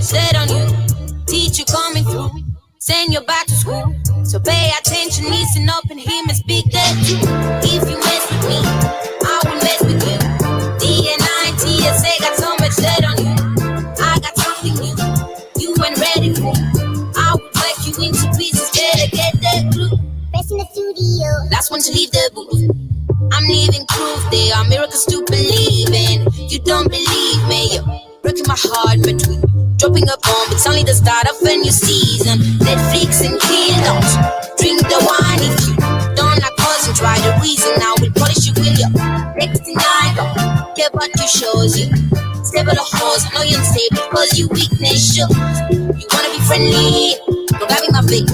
said on you. Teacher coming through, send you back to school. So pay attention, listen up and hear me speak that truth. If you mess with me, I will mess with you. DNI and TSA got so much said on you. I got something new, you ain't ready for. I will break you into pieces, better get that clue. Press in the studio, last one to leave the booth. I'm leaving proof there are miracles to believe in. You don't believe me, you're breaking my heart between dropping a bomb. It's only the start of a new season. Netflix and kill-outs, drink the wine if you don't like us and try the reason. I will polish you, will you? Next thing I know, care about you shows you stable a horse. I know you're unstable because you weakness shows. You wanna be friendly, don't grab me my face.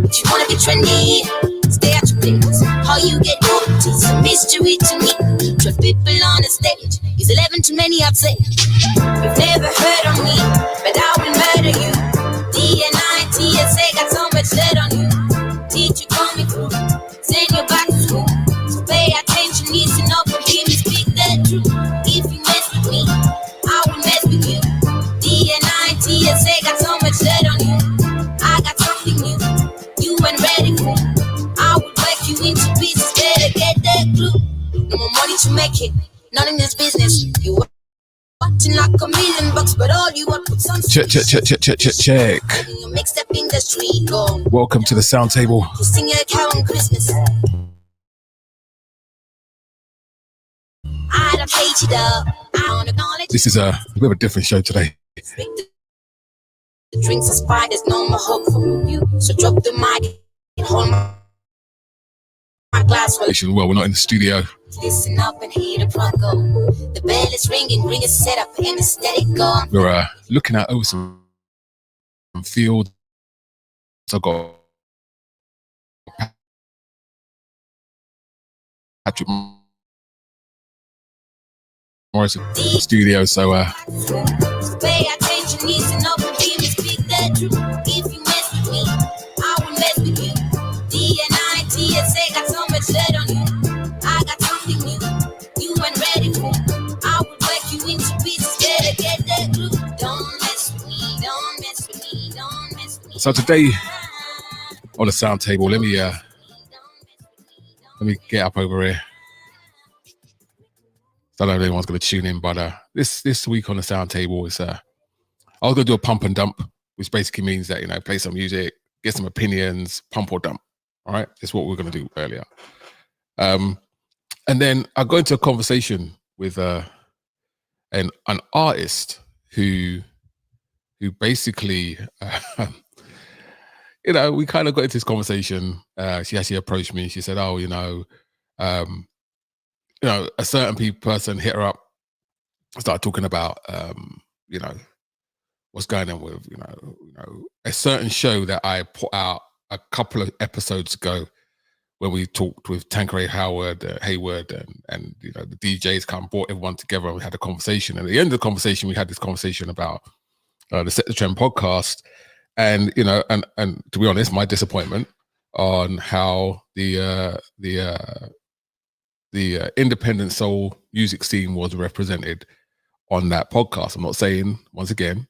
If you wanna be trendy, stay at your place. How you get hooked is a mystery to me. 12 people on the stage is 11 too many, I'd say. You've never heard of me, but I will murder you. DNI, TSA got so much said on you. Teacher coming through, send you back to school. So pay attention, listen up and hear me speak the truth. If you mess with me, I will mess with you. DNI, TSA got so much said on you. I got something new, you ain't ready for. I will break you into pieces, better get that clue. No more money to make it, none in this business. You watching like $1 million, but all you want put some check. Mixed up industry, go. Welcome to the sound table. You sing a cow on Christmas. I don't hate you though. I don't acknowledge. This is a bit of a different show today. The drinks are spied, there's no more hope for you. So drop the mic and hold my glass. Well, we're not in the studio. Listen up and hear the plug go. The bell is ringing, ring is set up, and the steady go. We're looking at over some fields. So I've got Patrick Morris in the studio, so pay attention, listen up and hear me speak the truth. If you mess with me, I will mess with you. DNI, TSA got so much said on you. I got something new, you ain't ready for. I will break you into pieces, better get that glue. Don't mess with me, don't mess with me, don't mess with me. So today on the sound table, let me get up over here. I don't know if anyone's going to tune in, but this week on the sound table is I was going to do a pump and dump, which basically means that, play some music, get some opinions, pump or dump. All right, that's what we're going to do earlier. And then I got into a conversation with an artist who basically, we kind of got into this conversation. She actually approached me. She said, "Oh, a certain person hit her up, started talking about, what's going on with, a certain show that I put out a couple of episodes ago when we talked with Tanqueray Hayward, and the DJs kind of brought everyone together and we had a conversation. And at the end of the conversation, we had this conversation about the Set the Trend podcast, and and to be honest, my disappointment on how the independent soul music scene was represented on that podcast. I'm not saying, once again,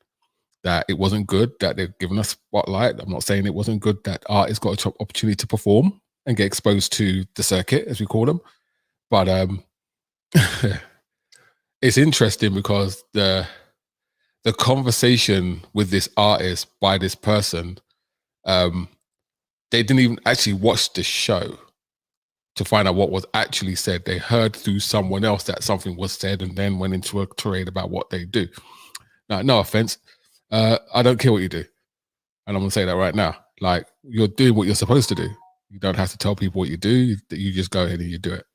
that it wasn't good that they've given us spotlight. I'm not saying it wasn't good that artists got an opportunity to perform and get exposed to the circuit, as we call them. But it's interesting because the conversation with this artist by this person, they didn't even actually watch the show to find out what was actually said. They heard through someone else that something was said and then went into a tirade about what they do. Now, no offense, I don't care what you do. And I'm going to say that right now. Like, you're doing what you're supposed to do. You don't have to tell people what you do. You just go ahead and you do it.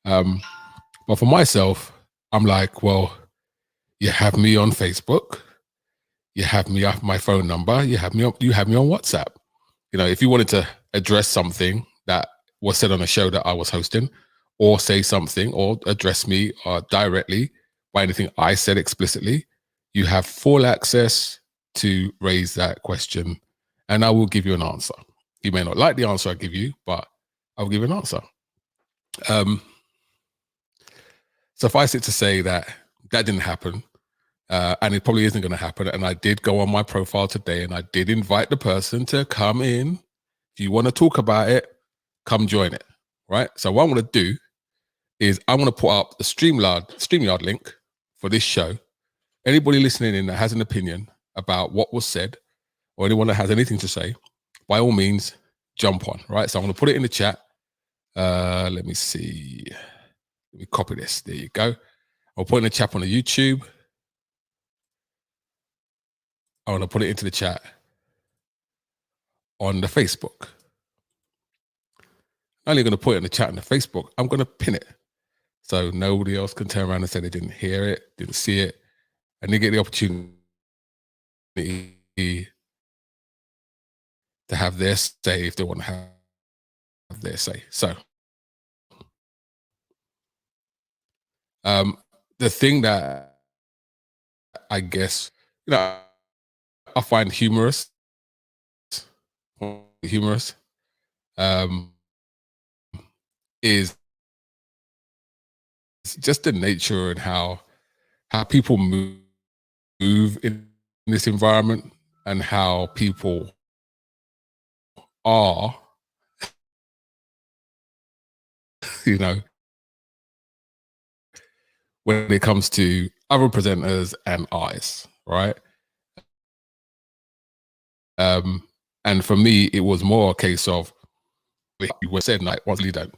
But for myself, I'm like, well, you have me on Facebook. You have me off my phone number. You have me on WhatsApp. If you wanted to address something that was said on a show that I was hosting, or say something or address me directly by anything I said explicitly, you have full access to raise that question and I will give you an answer. You may not like the answer I give you, but I'll give you an answer. Suffice it to say that didn't happen. and it probably isn't going to happen. And I did go on my profile today and I did invite the person to come in. If you want to talk about it, come join it, right? So what I'm going to do is I'm going to put up the StreamYard link for this show. Anybody listening in that has an opinion about what was said, or anyone that has anything to say, by all means, jump on, right? So I'm going to put it in the chat. Let me see. Let me copy this. There you go. I'll put it in the chat on the YouTube. I'm going to put it into the chat on the Facebook. I'm only going to put it in the chat on the Facebook. I'm going to pin it so nobody else can turn around and say they didn't hear it, didn't see it, and they get the opportunity to have their say if they want to have their say. So the thing that I guess, I find humorous is just the nature and how people move in this environment and how people are, when it comes to other presenters and artists, right? And for me, it was more a case of, you were said, like, once you don't.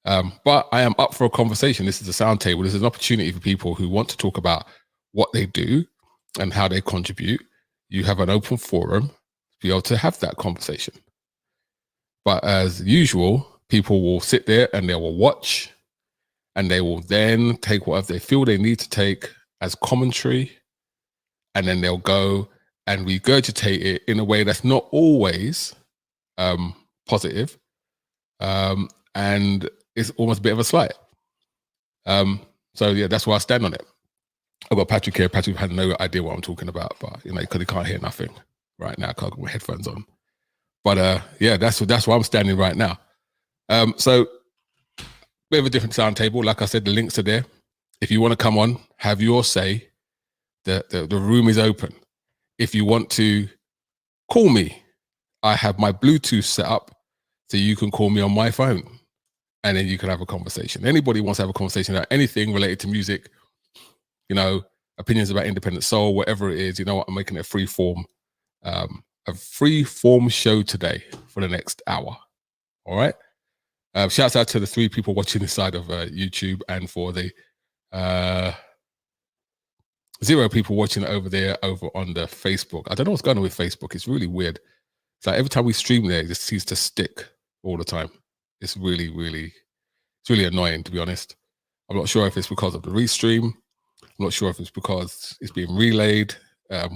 But I am up for a conversation. This is a sound table. This is an opportunity for people who want to talk about what they do and how they contribute. You have an open forum to be able to have that conversation. But as usual, people will sit there and they will watch, and they will then take whatever they feel they need to take as commentary, and then they'll go and regurgitate it in a way that's not always positive, and it's almost a bit of a slight. So yeah, that's why I stand on it. I've got Patrick here. Patrick had no idea what I'm talking about, but because he can't hear nothing right now, I can't get my headphones on. But yeah, that's why I'm standing right now. So bit of a different sound table. Like I said, the links are there. If you want to come on, have your say, the room is open. If you want to call me, I have my Bluetooth set up so you can call me on my phone, and then you can have a conversation. Anybody wants to have a conversation about anything related to music, opinions about independent soul, whatever it is, I'm making it a free form show today for the next hour. All right. Shouts out to the 3 people watching inside of YouTube, and for the 0 people watching over there over on the Facebook. I don't know what's going on with Facebook. It's really weird. It's like every time we stream there, it just seems to stick all the time. It's really, really, it's really annoying, to be honest. I'm not sure if it's because of the restream. I'm not sure if it's because it's being relayed.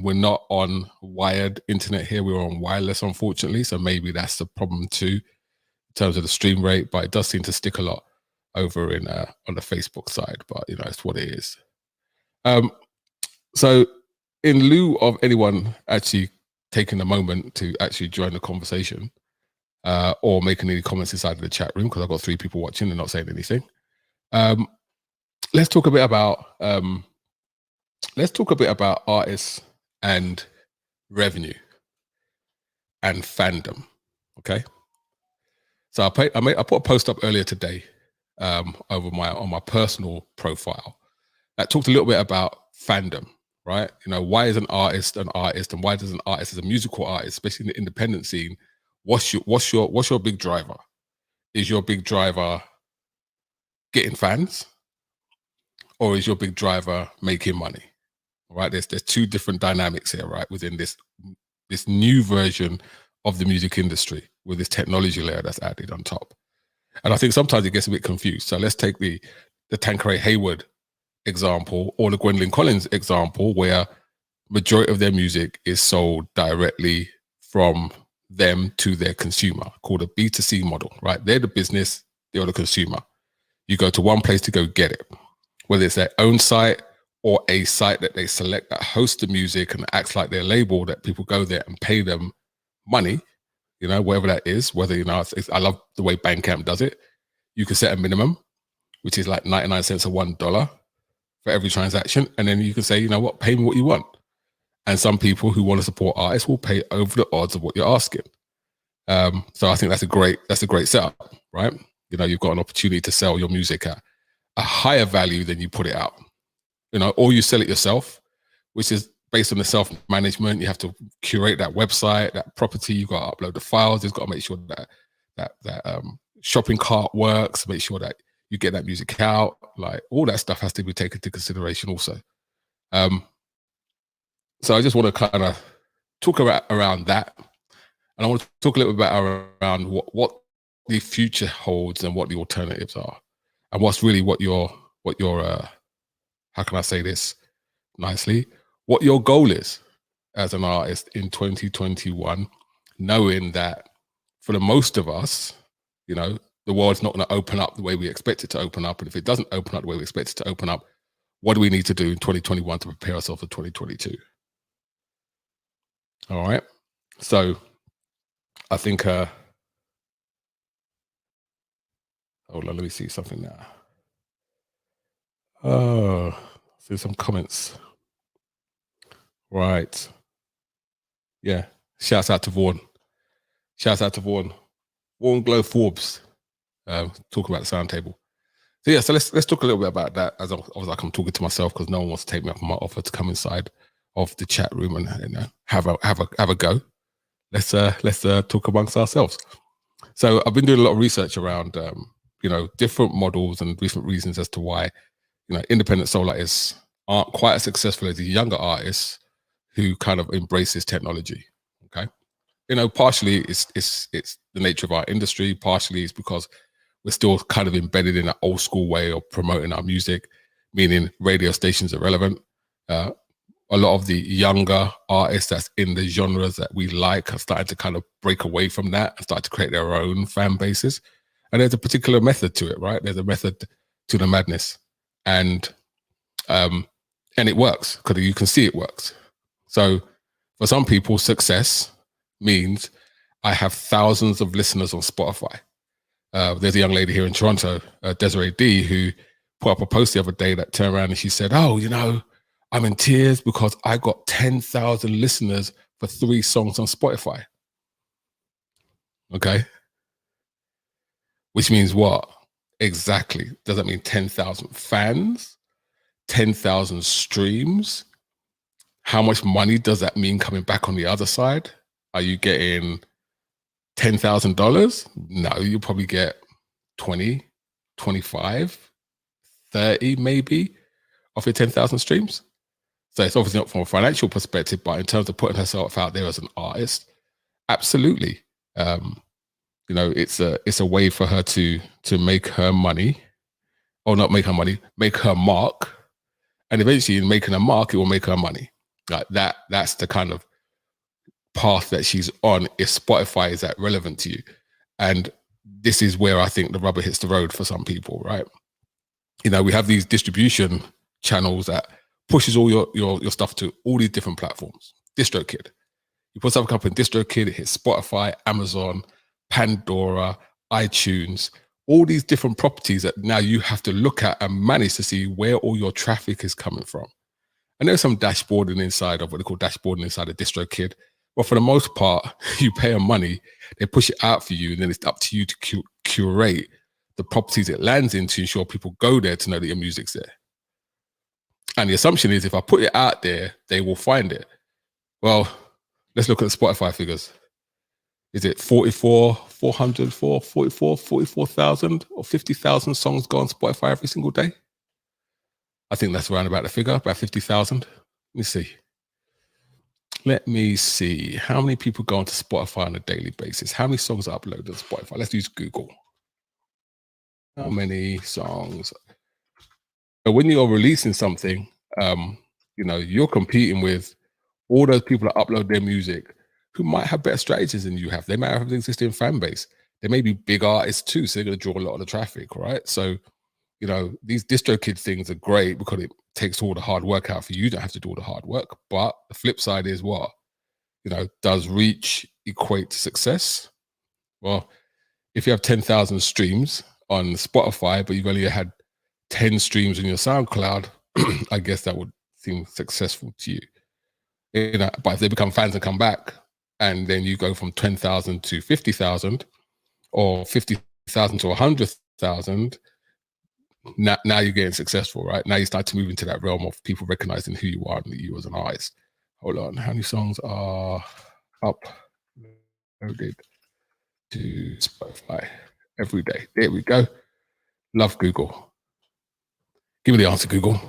We're not on wired internet here. We're on wireless, unfortunately. So maybe that's the problem too, in terms of the stream rate. But it does seem to stick a lot over in on the Facebook side. But it's what it is. So in lieu of anyone actually taking a moment to actually join the conversation, or making any comments inside of the chat room, because I've got 3 people watching and not saying anything, let's talk a bit about artists and revenue and fandom. Okay, so I put a post up earlier today on my personal profile that talked a little bit about fandom. Right, why is an artist, and why does an artist, as a musical artist, especially in the independent scene, what's your big driver? Is your big driver getting fans, or is your big driver making money? Right, there's 2 different dynamics here, right, within this new version of the music industry with this technology layer that's added on top. And I think sometimes it gets a bit confused. So let's take the Tanqueray Hayward example, or the Gwendolyn Collins example, where majority of their music is sold directly from them to their consumer, called a B2C model, right? They're the business, they're the consumer. You go to one place to go get it, whether it's their own site or a site that they select that hosts the music and acts like their label, that people go there and pay them money, whatever that is, whether, I love the way Bandcamp does it. You can set a minimum, which is like 99 cents or $1. for every transaction. And then you can say, you know what, pay me what you want. And some people who want to support artists will pay over the odds of what you're asking. So I think that's a great setup, right? You know, you've got an opportunity to sell your music at a higher value than you put it out, you know, or you sell it yourself, which is based on the self-management. You have to curate that website, that property. You've got to upload the files. You've got to make sure that shopping cart works, make sure that you get that music out. Like all that stuff has to be taken into consideration also. So I just want to kind of talk around that. And I want to talk a little bit around what the future holds and what the alternatives are. And what's really what your how can I say this nicely? What your goal is as an artist in 2021, knowing that for the most of us, you know, the world's not going to open up the way we expect it to open up. And if it doesn't open up the way we expect it to open up, what do we need to do in 2021 to prepare ourselves for 2022? All right. So I think, hold on, let me see something now. Oh, see some comments. Right. Yeah. Shouts out to Vaughan. Vaughan Glow Forbes. Talk about the sound table. So yeah, so let's talk a little bit about that as I was like I'm talking to myself because no one wants to take me up on my offer to come inside of the chat room and you know have a go. Let's talk amongst ourselves. So I've been doing a lot of research around you know, different models and different reasons as to why, you know, independent soul artists aren't quite as successful as the younger artists who kind of embrace this technology. Okay, you know, partially it's the nature of our industry. Partially it's because we're still kind of embedded in that old school way of promoting our music, meaning radio stations are relevant. A lot of the younger artists that's in the genres that we like are starting to kind of break away from that and start to create their own fan bases. And there's a particular method to it, right? There's a method to the madness, and it works because you can see it works. So for some people, success means I have thousands of listeners on Spotify. There's a young lady here in Toronto, Desiree D, who put up a post the other day that turned around and she said, "Oh, you know, I'm in tears because I got 10,000 listeners for 3 songs on Spotify." Okay. Which means what? Exactly. Does that mean 10,000 fans? 10,000 streams? How much money does that mean coming back on the other side? Are you getting $10,000? No, you probably get 20, 25, 30 maybe off your 10,000 streams. So it's obviously not from a financial perspective, but in terms of putting herself out there as an artist, absolutely. You know, it's a way for her to make her money, or not make her money, make her mark, and eventually in making a mark, it will make her money. Like that's the kind of path that she's on if Spotify is that relevant to you. And this is where I think the rubber hits the road for some people, right? You know, we have these distribution channels that pushes all your stuff to all these different platforms. DistroKid. You put something up in DistroKid, it hits Spotify, Amazon, Pandora, iTunes, all these different properties that now you have to look at and manage to see where all your traffic is coming from. And there's some dashboarding inside of what they call dashboarding inside of DistroKid. But for the most part, you pay them money, they push it out for you, and then it's up to you to curate the properties it lands in to ensure people go there to know that your music's there. And the assumption is if I put it out there, they will find it. Well, let's look at the Spotify figures. Is it 44,000 or 50,000 songs go on Spotify every single day? I think that's around about the figure, about 50,000. Let me see. How many people go onto Spotify on a daily basis? How many songs are uploaded to Spotify? Let's use Google. How many songs? But when you're releasing something, you know, you're competing with all those people that upload their music who might have better strategies than you have. They might have an existing fan base. They may be big artists too, so they're going to draw a lot of the traffic, right? So, you know, these DistroKid things are great because it takes all the hard work out for you. You don't have to do all the hard work. But the flip side is what? You know, does reach equate to success? Well, if you have 10,000 streams on Spotify, but you've only had 10 streams on your SoundCloud, I guess that would seem successful to you. But if they become fans and come back, and then you go from 10,000 to 50,000, or 50,000 to 100,000, now you're getting successful, right? Now you start to move into that realm of people recognizing who you are and you as an artist. Hold on, how many songs are uploaded to Spotify every day? There we go. Love Google. Give me the answer, Google.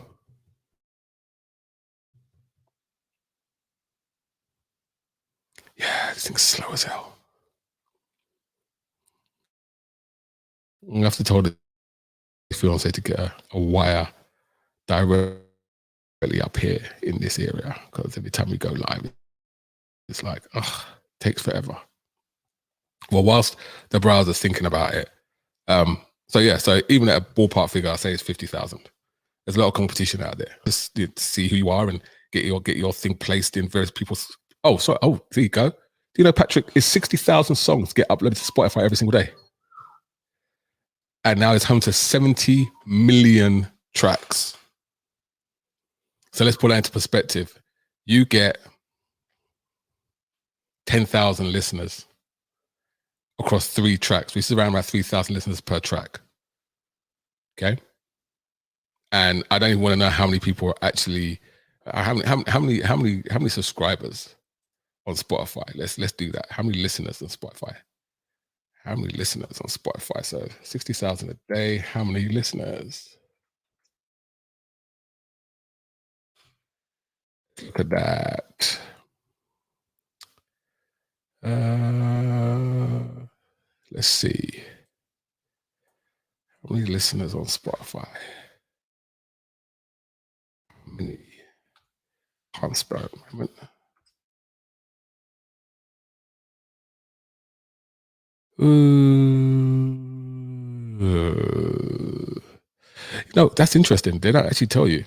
Yeah, this thing's slow as hell. I'm gonna have to tell the fiance to get a wire directly up here in this area, because every time we go live, it's like, takes forever. Well, whilst the browser's thinking about it, so even at a ballpark figure, I say it's 50,000. There's a lot of competition out there. Just to see who you are and get your thing placed in various people's. Oh, sorry. Oh, there you go. Do you know, Patrick, is 60,000 songs get uploaded to Spotify every single day? And now it's home to 70 million tracks. So let's put that into perspective. You get 10,000 listeners across 3 tracks, which is around about 3,000 listeners per track. Okay. And I don't even want to know how many people are actually, how many subscribers on Spotify. Let's do that. How many listeners on Spotify? How many listeners on Spotify? So 60,000 a day. How many listeners? Look at that. Let's see. How many listeners on Spotify? How many? Can't spell it. That's interesting. They don't actually tell you.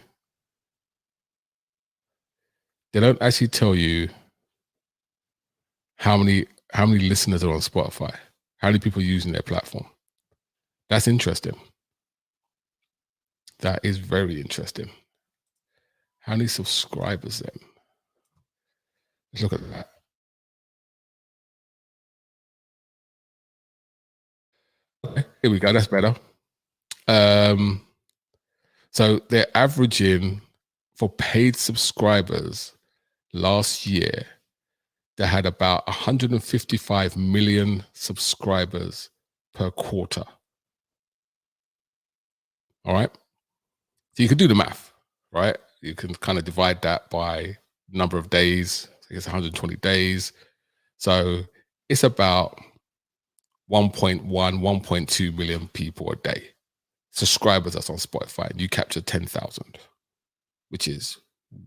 They don't actually tell you how many listeners are on Spotify, how many people are using their platform. That's interesting. That is very interesting. How many subscribers then? Let's look at that. Okay, here we go. That's better. So they're averaging, for paid subscribers last year, they had about 155 million subscribers per quarter. All right. So you can do the math, right? You can kind of divide that by number of days. I think it's 120 days. So it's about 1.1, 1.2 million people a day. Subscribers that's on Spotify. And you capture 10,000, which is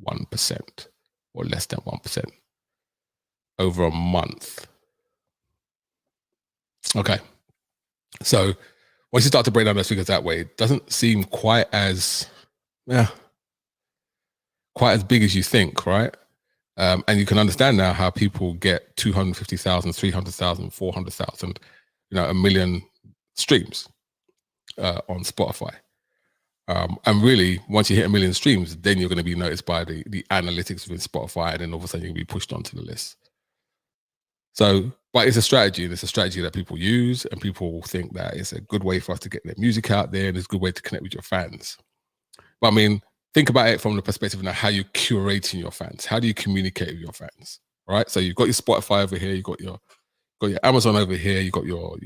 1% or less than 1% over a month. Okay. So once you start to break down those figures that way, it doesn't seem quite as big as you think, right? And you can understand now how people get 250,000, 300,000, 400,000, 1 million streams on Spotify. And really, once you hit 1 million streams, then you're going to be noticed by the analytics within Spotify, and then all of a sudden you'll be pushed onto the list. So, but it's a strategy, and it's a strategy that people use, and people think that it's a good way for us to get their music out there, and it's a good way to connect with your fans. But I mean, think about it from the perspective of now how you're curating your fans. How do you communicate with your fans? Right? So you've got your Spotify over here, you've got your Amazon over here, you've got your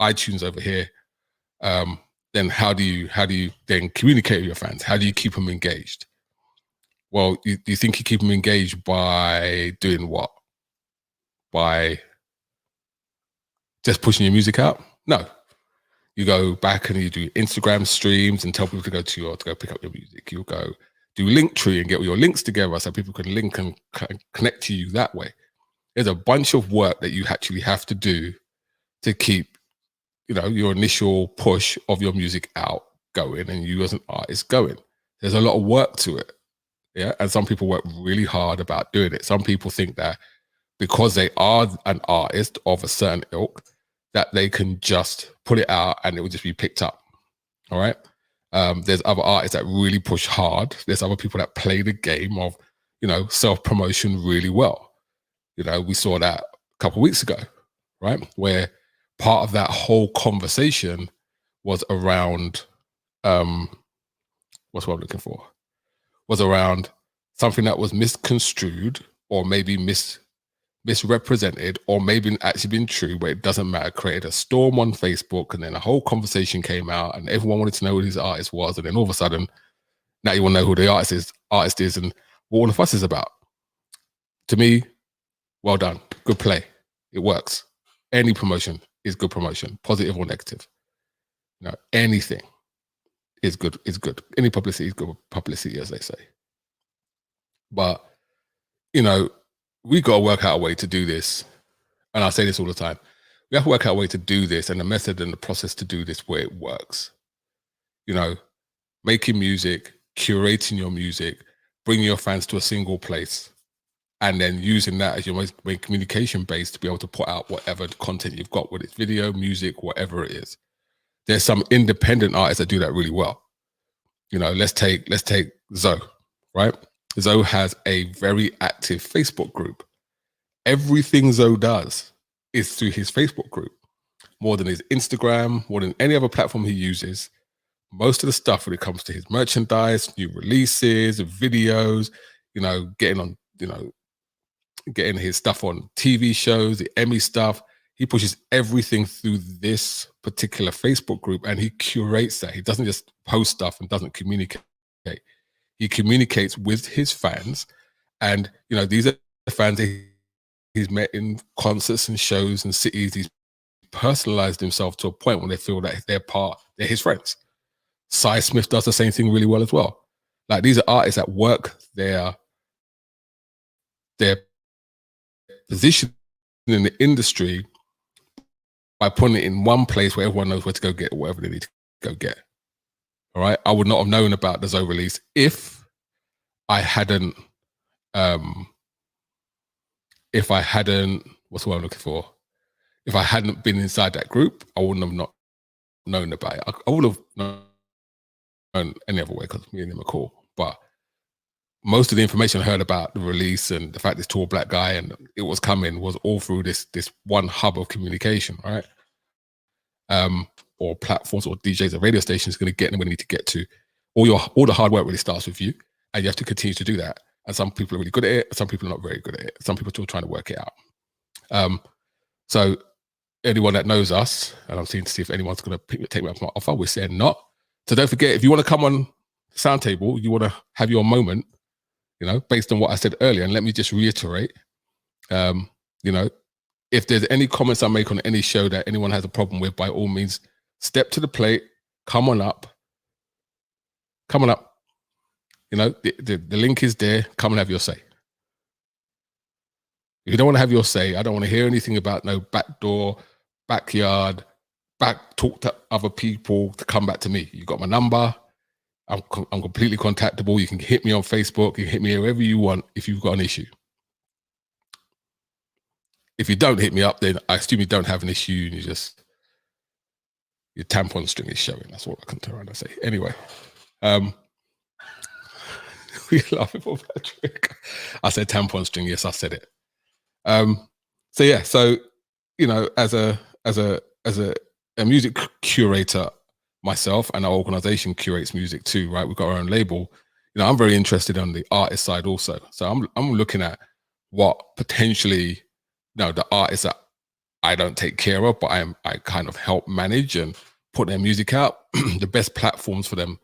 iTunes over here. Then how do you then communicate with your fans? How do you keep them engaged? Well, do you think you keep them engaged by doing what? By just pushing your music out? No. You go back and you do Instagram streams and tell people to go pick up your music. You'll go do Linktree and get all your links together so people can link and connect to you that way. There's a bunch of work that you actually have to do to keep, your initial push of your music out going and you as an artist going. There's a lot of work to it. Yeah. And some people work really hard about doing it. Some people think that because they are an artist of a certain ilk, that they can just put it out and it will just be picked up. All right. There's other artists that really push hard. There's other people that play the game of, self-promotion really well. We saw that a couple of weeks ago, right? Where part of that whole conversation was around, what's what I'm looking for? Was around something that was misconstrued or maybe misrepresented or maybe actually been true, but it doesn't matter. Created a storm on Facebook, and then a whole conversation came out, and everyone wanted to know who this artist was, and then all of a sudden, now you want to know who the artist is, and what all the fuss is about. To me, well done, good play. It works. Any promotion is good promotion, positive or negative. Anything is good. Is good. Any publicity is good publicity, as they say. But we got to work out a way to do this. And I say this all the time. We have to work out a way to do this and the method and the process to do this where it works. Making music, curating your music, bringing your fans to a single place, and then using that as your main communication base to be able to put out whatever content you've got, whether it's video, music, whatever it is. There's some independent artists that do that really well. Let's take Zoe, right? Zoe has a very active Facebook group. Everything Zoe does is through his Facebook group, more than his Instagram, more than any other platform he uses. Most of the stuff when it comes to his merchandise, new releases, videos, getting his stuff on TV shows, the Emmy stuff, he pushes everything through this particular Facebook group, and he curates that. He doesn't just post stuff and doesn't communicate. He communicates with his fans, and these are the fans he's met in concerts and shows and cities. He's personalized himself to a point when they feel that they're his friends. Cy Smith does the same thing really well as well. Like, these are artists that work their position in the industry by putting it in one place where everyone knows where to go get whatever they need to go get. All right. I would not have known about the Zoe release if I hadn't, what's the word I'm looking for? If I hadn't been inside that group, I wouldn't have not known about it. I would have known any other way because me and him are cool. But most of the information I heard about the release and the fact this tall black guy and it was coming was all through this one hub of communication, right? Or platforms or DJs or radio stations going to get them where they need to get to. All the hard work really starts with you, and you have to continue to do that. And some people are really good at it, and some people are not very good at it. Some people are still trying to work it out. So anyone that knows us, and I'm seeing to see if anyone's going to take me up on my offer, we're saying not. So don't forget, if you want to come on Sound Table, you want to have your moment, based on what I said earlier. And let me just reiterate, if there's any comments I make on any show that anyone has a problem with, by all means, step to the plate, come on up. The link is there. Come and have your say. If you don't want to have your say, I don't want to hear anything about no backdoor, backyard, talk to other people to come back to me. You got my number. I'm completely contactable. You can hit me on Facebook. You can hit me wherever you want if you've got an issue. If you don't hit me up, then I assume you don't have an issue and your tampon string is showing. That's what I can turn around and say. Anyway, we're laughing for Patrick. I said tampon string. Yes, I said it. So as a music curator myself, and our organization curates music too, right? We've got our own label. I'm very interested on the artist side also. So I'm looking at what potentially, the artists that I don't take care of, but I kind of help manage and put their music out, the best platforms for them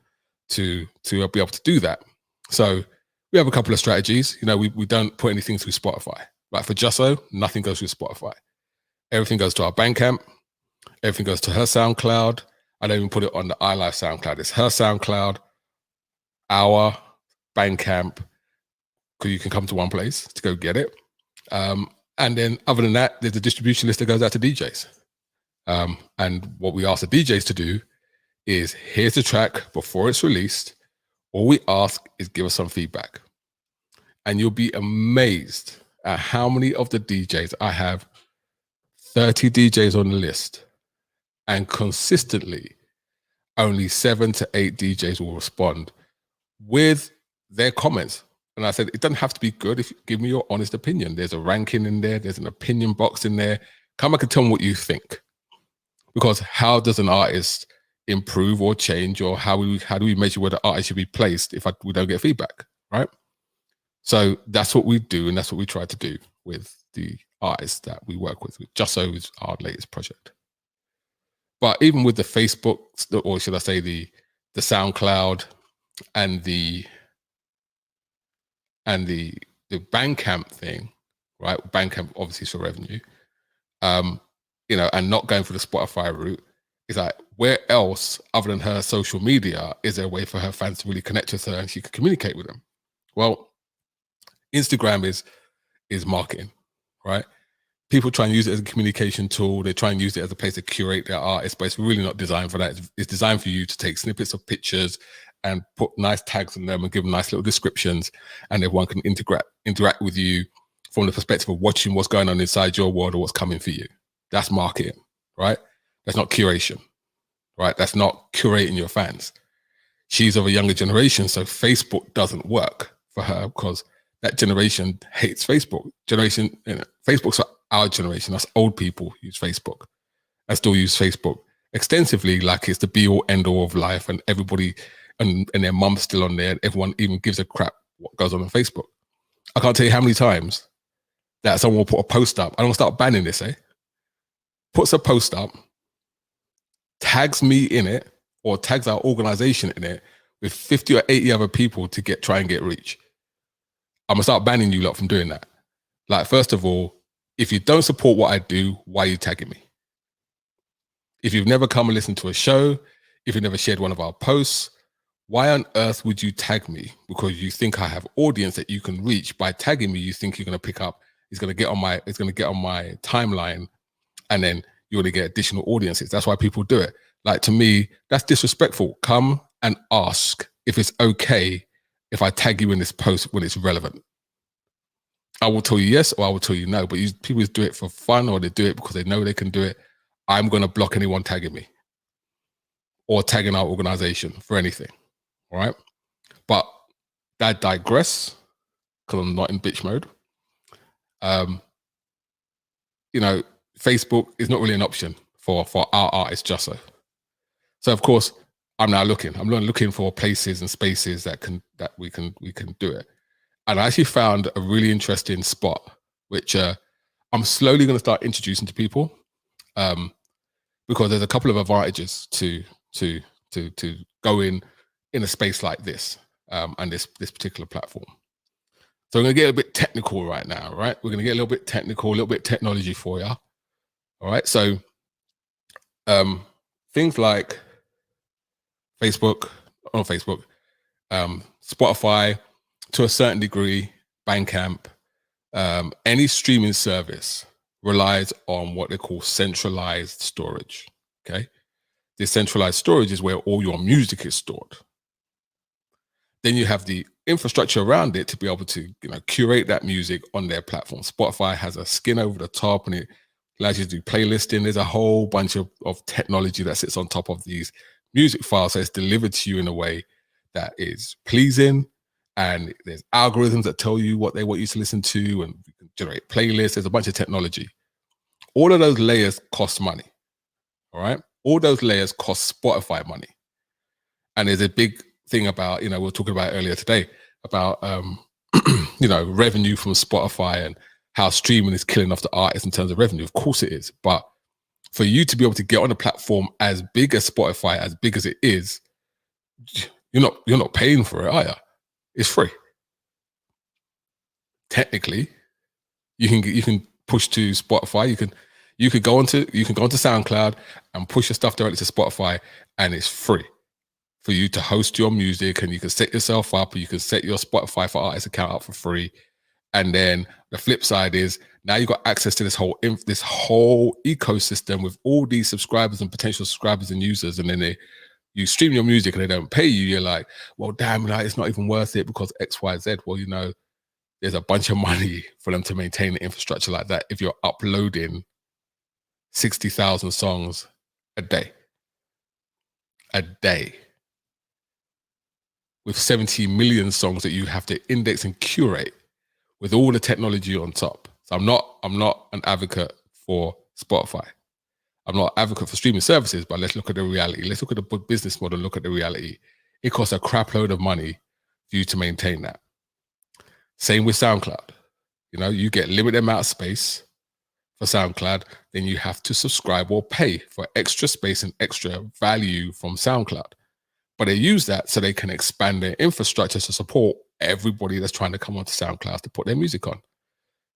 to be able to do that. So we have a couple of strategies. We don't put anything through Spotify. Like for Jusso, nothing goes through Spotify. Everything goes to our Bandcamp. Everything goes to her SoundCloud. I don't even put it on the iLife SoundCloud. It's her SoundCloud, our Bandcamp, because you can come to one place to go get it. And then other than that, there's a distribution list that goes out to DJs. And what we ask the DJs to do is, here's the track before it's released. All we ask is give us some feedback. And you'll be amazed at how many of the DJs, I have 30 DJs on the list, and consistently only 7 to 8 DJs will respond with their comments. And I said, it doesn't have to be good. If you give me your honest opinion, there's a ranking in there. There's an opinion box in there. Come back and tell me what you think. Because how does an artist improve or change, or how do we measure where the artist should be placed if we don't get feedback, right? So that's what we do, and that's what we try to do with the artists that we work with. Jusso is our latest project. But even with the Facebook, or should I say the SoundCloud and the Bandcamp thing, right? Bandcamp obviously is for revenue, you know, and not going for the Spotify route. Is like, where else other than her social media is there a way for her fans to really connect with her and she could communicate with them? Well, Instagram is marketing, right? People try and use it as a communication tool. They try and use it as a place to curate their artists, but it's really not designed for that. It's designed for you to take snippets of pictures and put nice tags on them and give them nice little descriptions, and everyone can interact with you from the perspective of watching what's going on inside your world or what's coming for you. That's marketing, right? That's not curation, right? That's not curating your fans. She's of a younger generation, so Facebook doesn't work for her because that generation hates Facebook. Facebook's for our generation. That's old people use Facebook. I still use Facebook extensively, like it's the be-all, end-all of life, and everybody and their mum's still on there. Everyone even gives a crap what goes on Facebook. I can't tell you how many times that someone will put a post up. I don't start banning this, puts a post up, tags me in it, or tags our organization in it with 50 or 80 other people to try and get reach. I'm gonna start banning you lot from doing that. Like, first of all, if you don't support what I do, why are you tagging me? If you've never come and listened to a show, if you've never shared one of our posts, why on earth would you tag me? Because you think I have audience that you can reach. By tagging me, you think you're gonna pick up, it's gonna get on my timeline, and then you're gonna get additional audiences. That's why people do it. Like, to me, that's disrespectful. Come and ask if it's okay if I tag you in this post when it's relevant. I will tell you yes, or I will tell you no, but people do it for fun, or they do it because they know they can do it. I'm going to block anyone tagging me or tagging our organization for anything, all right? But I digress because I'm not in bitch mode. You know, Facebook is not really an option for our artist Jusso. So of course, I'm now looking for places and spaces that we can do it. And I actually found a really interesting spot, which I'm slowly going to start introducing to people, because there's a couple of advantages to go in a space like this, and this particular platform. So we're going to get a bit technical right now, right? We're going to get a little bit technical, a little bit technology for you. All right. So things like Facebook, Spotify, to a certain degree, Bandcamp, any streaming service relies on what they call centralized storage. Okay. This centralized storage is where all your music is stored. Then you have the infrastructure around it to be able to, curate that music on their platform. Spotify has a skin over the top, and it allows you to do playlisting. There's a whole bunch of technology that sits on top of these music files. So it's delivered to you in a way that is pleasing, and there's algorithms that tell you what they want you to listen to, and you can generate playlists. There's a bunch of technology. All of those layers cost money. All right. All those layers cost Spotify money. And there's a big thing about, we were talking about earlier today about, revenue from Spotify and how streaming is killing off the artists in terms of revenue. Of course it is. But for you to be able to get on a platform as big as Spotify, as big as it is, you're not paying for it, are you? It's free. Technically, you can push to Spotify. You can go onto SoundCloud and push your stuff directly to Spotify, and it's free for you to host your music, and you can set yourself up, or you can set your Spotify for Artists account up for free. And then the flip side is now you've got access to this whole ecosystem with all these subscribers and potential subscribers and users. And then you stream your music and they don't pay you. You're like, well, damn, it's not even worth it because X, Y, Z. Well, there's a bunch of money for them to maintain the infrastructure like that if you're uploading 60,000 songs a day. a day with 70 million songs that you have to index and curate with all the technology on top. So I'm not an advocate for Spotify. I'm not an advocate for streaming services, but let's look at the reality. Let's look at the business model, look at the reality. It costs a crap load of money for you to maintain that. Same with SoundCloud. You get limited amount of space for SoundCloud, then you have to subscribe or pay for extra space and extra value from SoundCloud. But they use that so they can expand their infrastructure to support everybody that's trying to come onto SoundCloud to put their music on.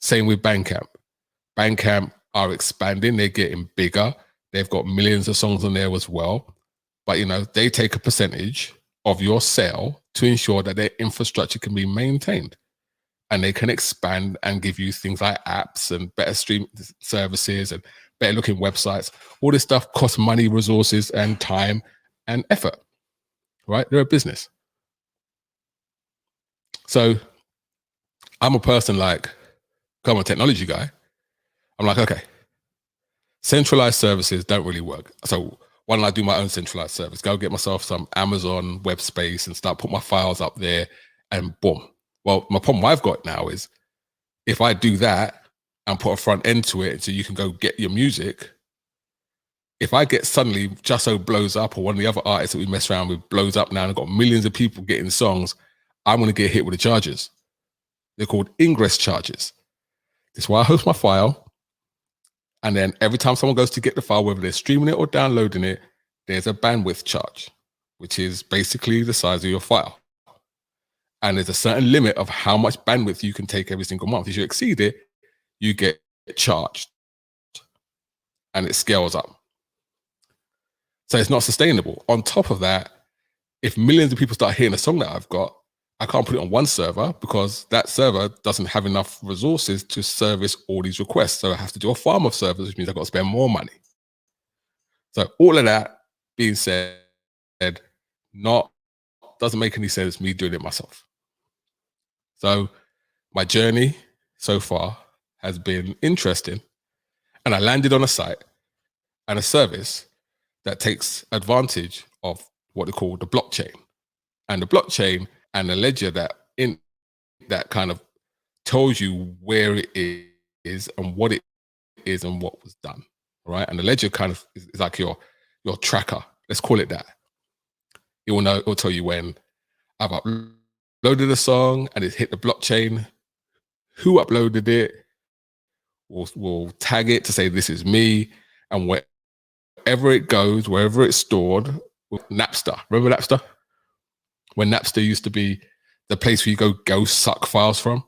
Same with Bandcamp. Bandcamp are expanding, they're getting bigger. They've got millions of songs on there as well. But, they take a percentage of your sale to ensure that their infrastructure can be maintained. And they can expand and give you things like apps and better stream services and better looking websites. All this stuff costs money, resources, and time and effort, right? They're a business. So I'm a person I'm a technology guy. I'm like, okay, centralized services don't really work. So why don't I do my own centralized service? Go get myself some Amazon web space and start putting my files up there and boom. Well, my problem I've got now is if I do that and put a front end to it so you can go get your music, if I get suddenly Jusso blows up or one of the other artists that we mess around with blows up now and I've got millions of people getting songs, I'm going to get hit with the charges. They're called ingress charges. That's why I host my file. And then every time someone goes to get the file, whether they're streaming it or downloading it, there's a bandwidth charge, which is basically the size of your file. And there's a certain limit of how much bandwidth you can take every single month. If you exceed it, you get charged. And it scales up. So it's not sustainable. On top of that, if millions of people start hearing a song that I've got, I can't put it on one server because that server doesn't have enough resources to service all these requests. So I have to do a farm of servers, which means I've got to spend more money. So all of that being said, doesn't make any sense me doing it myself. So my journey so far has been interesting. And I landed on a site and a service that takes advantage of what they call the blockchain. And the blockchain and the ledger that kind of tells you where it is and what it is and what was done. Right. And the ledger kind of is like your tracker. Let's call it that. It will tell you when I've uploaded a song and it's hit the blockchain, who uploaded it, will tag it to say this is me, and wherever it goes, wherever it's stored. Napster, remember Napster? When Napster used to be the place where you go suck files from,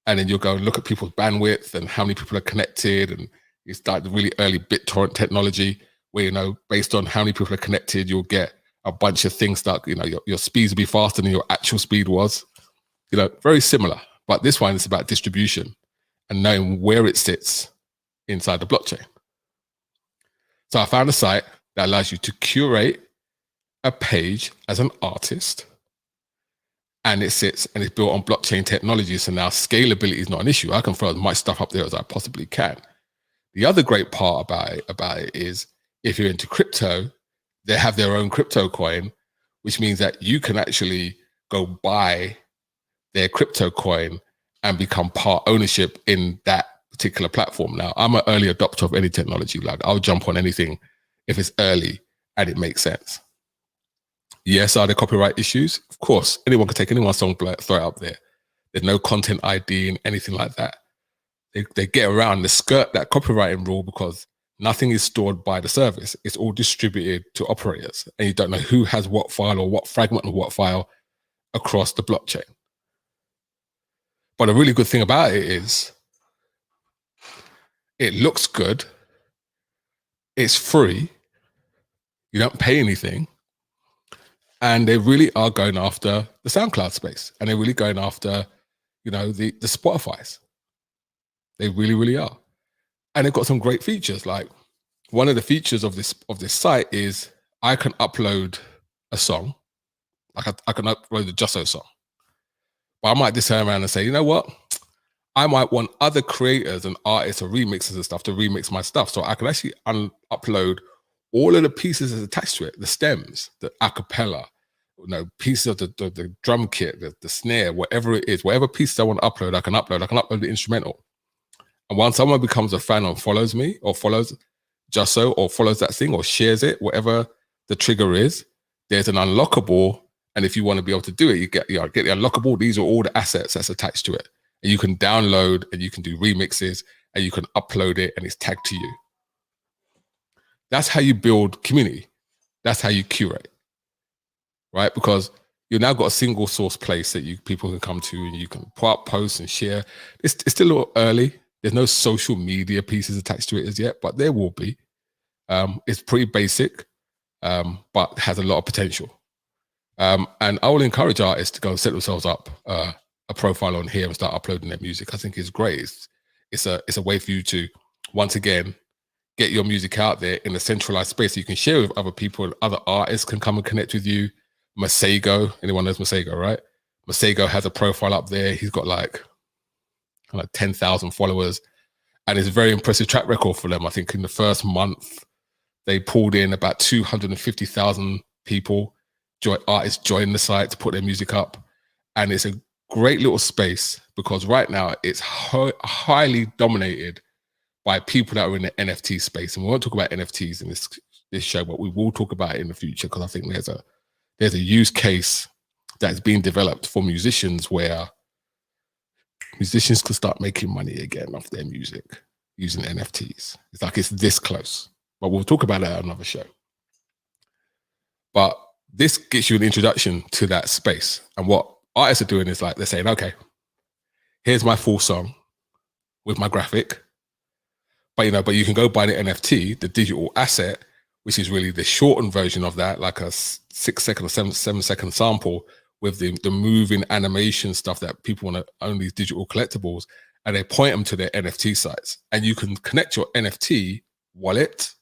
and then you'll go and look at people's bandwidth and how many people are connected, and you start the really early BitTorrent technology where, based on how many people are connected, you'll get a bunch of things that, your speeds will be faster than your actual speed was. Very similar. But this one is about distribution and knowing where it sits inside the blockchain. So I found a site that allows you to curate a page as an artist, and it sits and it's built on blockchain technology. So now scalability is not an issue. I can throw as much stuff up there as I possibly can. The other great part about it is if you're into crypto, they have their own crypto coin, which means that you can actually go buy their crypto coin and become part ownership in that particular platform. Now, I'm an early adopter of any technology. Like, I'll jump on anything if it's early and it makes sense. Yes, are there copyright issues? Of course, anyone can take anyone's song, throw it up there. There's no content ID and anything like that. They get around, they skirt that copywriting rule because nothing is stored by the service. It's all distributed to operators, and you don't know who has what file or what fragment of what file across the blockchain. But a really good thing about it is it looks good. It's free. You don't pay anything. And they really are going after the SoundCloud space, and they're really going after, the Spotify's. They really, really are. And they've got some great features. Like, one of the features of this site is I can upload a song. Like I can upload the Jusso song. But I might just turn around and say, you know what? I might want other creators and artists or remixers and stuff to remix my stuff. So I can actually upload all of the pieces that's attached to it, the stems, the acapella, pieces of the drum kit, the snare, whatever it is, whatever pieces I want to upload, I can upload the instrumental. And once someone becomes a fan and follows me, or follows Just So, or follows that thing, or shares it, whatever the trigger is, there's an unlockable. And if you want to be able to do it, you get the unlockable. These are all the assets that's attached to it. And you can download, and you can do remixes, and you can upload it, and it's tagged to you. That's how you build community. That's how you curate, right? Because you've now got a single source place that people can come to, and you can put up posts and share. It's still a little early. There's no social media pieces attached to it as yet, but there will be. It's pretty basic, but has a lot of potential. And I will encourage artists to go set themselves up a profile on here and start uploading their music. I think it's great. It's a way for you to, once again, get your music out there in a centralized space so you can share with other people, and other artists can come and connect with you. Masego, anyone knows Masego, right? Masego has a profile up there. He's got like 10,000 followers, and it's a very impressive track record for them. I think in the first month, they pulled in about 250,000 people, artists join the site to put their music up. And it's a great little space because right now it's highly dominated by people that are in the NFT space. And we won't talk about NFTs in this show, but we will talk about it in the future, because I think there's a use case that's being developed for musicians where musicians can start making money again off their music using NFTs. It's like it's this close, but we'll talk about that on another show. But this gets you an introduction to that space. And what artists are doing is like, they're saying, okay, here's my full song with my graphic. But you can go buy the NFT, the digital asset, which is really the shortened version of that, like a 6-second or 7-second sample with the moving animation stuff that people want to own, these digital collectibles, and they point them to their NFT sites. And you can connect your NFT wallet,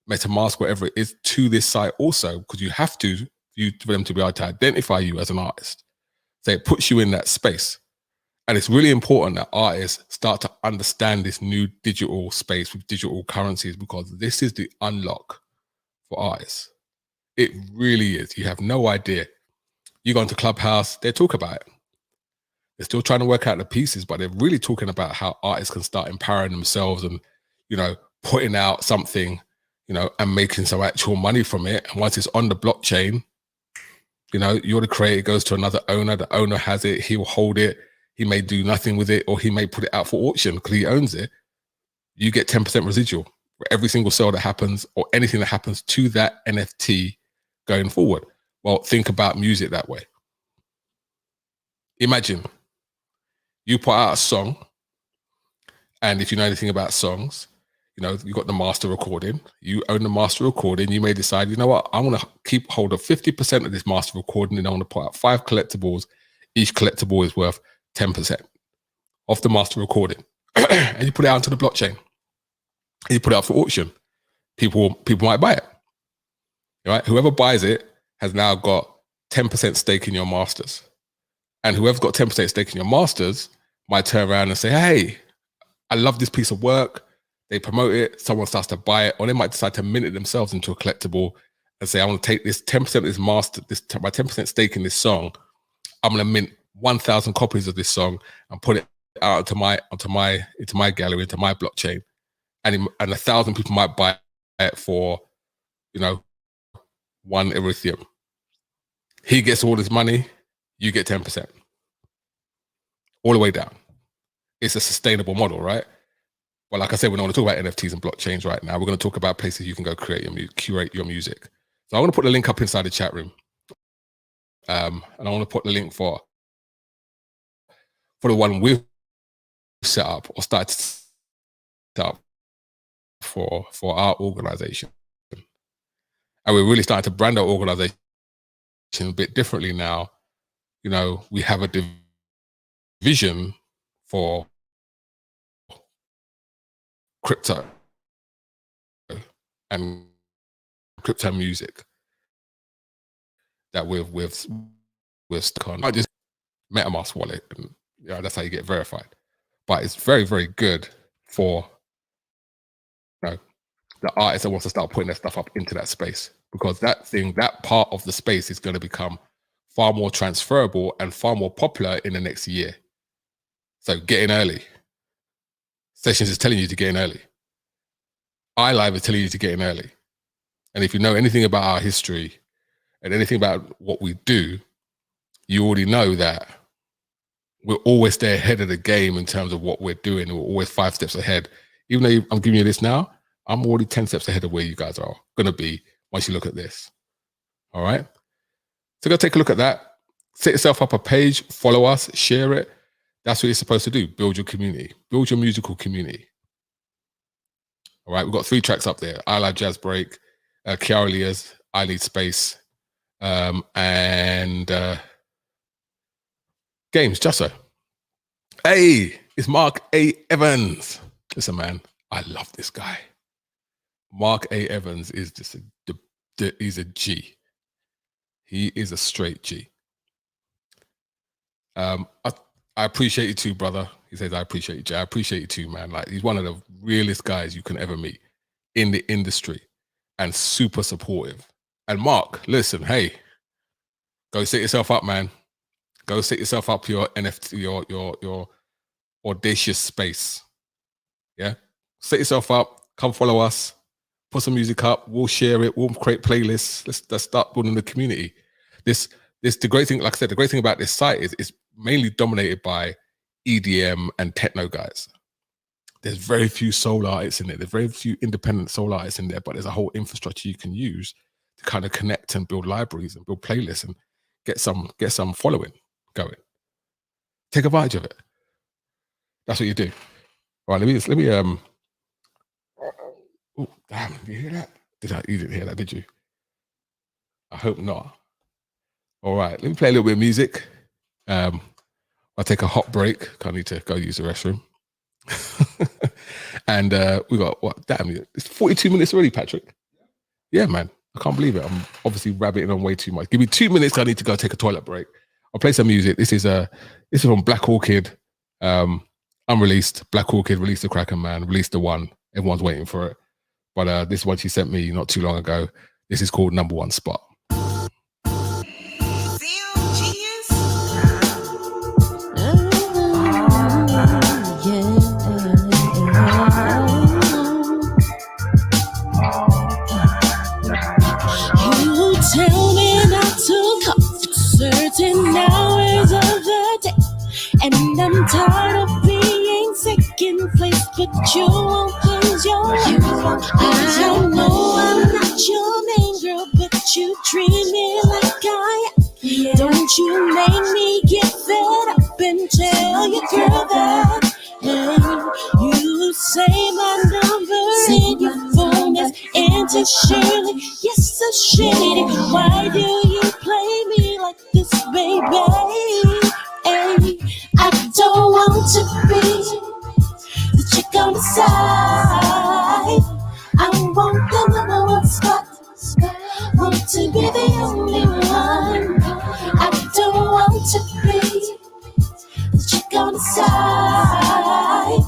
MetaMask, whatever it is, to this site also, because you have to, for them to be able to identify you as an artist. So it puts you in that space. And it's really important that artists start to understand this new digital space with digital currencies, because this is the unlock for artists. It really is. You have no idea. You go into Clubhouse, they talk about it. They're still trying to work out the pieces, but they're really talking about how artists can start empowering themselves and, putting out something, and making some actual money from it. And once it's on the blockchain, you're the creator, it goes to another owner. The owner has it. He'll hold it. He may do nothing with it, or he may put it out for auction because he owns it. You get 10% residual for every single sale that happens, or anything that happens to that NFT going forward. Well, think about music that way. Imagine you put out a song, and if you know anything about songs, you got the master recording. You own the master recording. You may decide, you know what, I want to keep hold of 50% of this master recording, and I want to put out 5 collectibles. Each collectible is worth 10% off the master recording. And you put it out onto the blockchain. And you put it out for auction. People might buy it. Right? Whoever buys it has now got 10% stake in your masters. And whoever's got 10% stake in your masters might turn around and say, hey, I love this piece of work. They promote it, someone starts to buy it, or they might decide to mint it themselves into a collectible and say, I want to take this 10% of this master, my 10% stake in this song. I'm going to mint 1,000 copies of this song and put it out into my gallery, into my blockchain. And 1,000 people might buy it for, 1 Ethereum. He gets all his money, you get 10%. All the way down. It's a sustainable model, right? Well, like I said, we don't want to talk about NFTs and blockchains right now. We're going to talk about places you can go curate your music. So I want to put the link up inside the chat room. And I want to put the link for the one we've set up or started to set up for our organization. And we're really starting to brand our organization a bit differently now. We have a division for crypto and crypto music that we're stuck on. Not just MetaMask wallet, and that's how you get verified. But it's very, very good for the artist that wants to start putting their stuff up into that space, because that part of the space is going to become far more transferable and far more popular in the next year. So get in early. Sessions is telling you to get in early. iLive is telling you to get in early. And if you know anything about our history and anything about what we do, you already know that we're always there ahead of the game in terms of what we're doing. We're always 5 steps ahead. Even though I'm giving you this now, I'm already 10 steps ahead of where you guys are going to be once you look at this. All right? So go take a look at that. Set yourself up a page, follow us, share it. That's what you're supposed to do. Build your community. Build your musical community. All right? We've got 3 tracks up there. I Like Jazz Break, Kiara Leah's I Need Space, and Games, just so. Hey, it's Mark A. Evans. Listen, man, I love this guy. Mark A. Evans is just he's a G. He is a straight G. I appreciate you too, brother. He says, I appreciate you, Jay. I appreciate you too, man. Like, he's one of the realest guys you can ever meet in the industry and super supportive. And Mark, listen, hey, go set yourself up, man. Go set yourself up your NFT, your audacious space. Yeah? Set yourself up, come follow us, put some music up, we'll share it, we'll create playlists. Let's start building the community. The great thing, like I said, the great thing about this site is it's mainly dominated by EDM and techno guys. There's very few soul artists in there. There's very few independent soul artists in there, but there's a whole infrastructure you can use to kind of connect and build libraries and build playlists and get some following going. Take advantage of it. That's what you do. All right, let me oh, damn, did you hear that? You didn't hear that, did you? I hope not. All right, let me play a little bit of music. I'll take a hot break. I need to go use the restroom. And we got what? Damn, it's 42 minutes already, Patrick. Yeah, man, I can't believe it. I'm obviously rabbiting on way too much. Give me 2 minutes. I need to go take a toilet break. I'll play some music. This is from Black Orchid, unreleased. Black Orchid released the Kraken Man, released the one. Everyone's waiting for it. But this one she sent me not too long ago. This is called Number One Spot. Tell me not to come to certain hours of the day, and I'm tired of being second place, but you won't lose your I know I'm not your main girl, but you treat me like I am. Yeah. Don't you make me get fed up and tell your girl that. Hey, you say my number in your phone is into Shirley. Yes, so shady. Why do you play me like this, baby? Hey, I don't want to be the chick on the side. I want the number one spot. Want to be the only one. I don't want to be the chick on the side.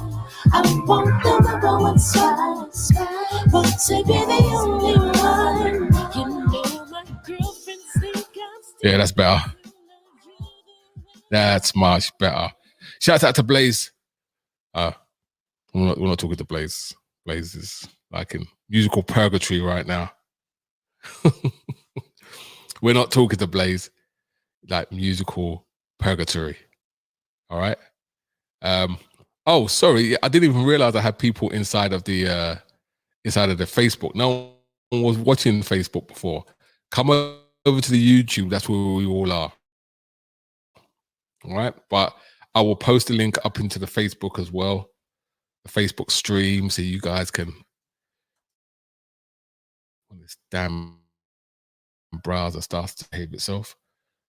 I want the number one spot. Want to be the only one. You know my girlfriend think I'm still. Yeah, that's better. That's much better. Shout out to Blaze. We're not talking to Blaze. Blaze is like in musical purgatory right now. We're not talking to Blaze, like musical purgatory. All right. Oh, sorry. I didn't even realize I had people inside of the Facebook. No one was watching Facebook before. Come over to the YouTube. That's where we all are. All right. But I will post a link up into the Facebook as well, the Facebook stream, so you guys can. When this damn browser starts to behave itself.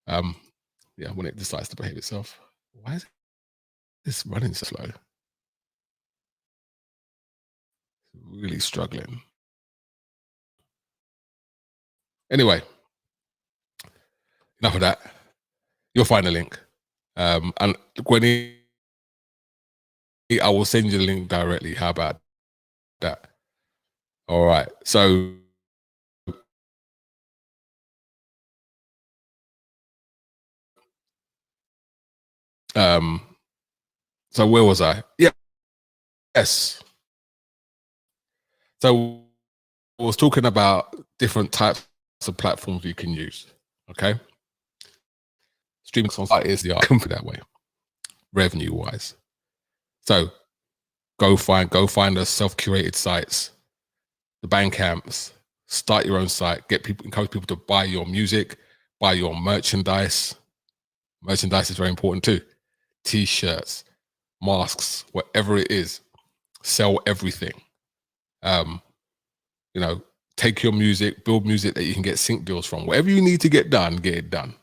Yeah, when it decides to behave itself. Why is this running so slow? Really struggling. Anyway, enough of that. You'll find the link. And Gwenny, I will send you the link directly. How about that? All right. So um so where was I? Yeah. Yes. So I was talking about different types of platforms you can use. Okay. Streaming on site is the company that way, revenue wise. So go find the self-curated sites, the Bandcamps, start your own site, encourage people to buy your music, buy your merchandise. Merchandise is very important too. T-shirts, masks, whatever it is, sell everything. You know, take your music, build music that you can get sync deals from. Whatever you need to get done, get it done.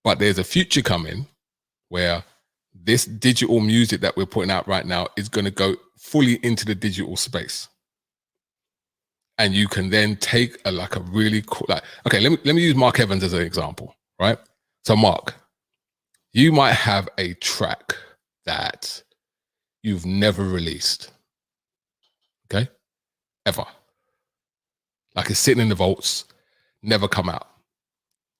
But there's a future coming where this digital music that we're putting out right now is going to go fully into the digital space. And you can then take a really cool, okay, let me use Mark Evans as an example, right? So Mark, you might have a track that you've never released, okay? Ever. Like it's sitting in the vaults, never come out.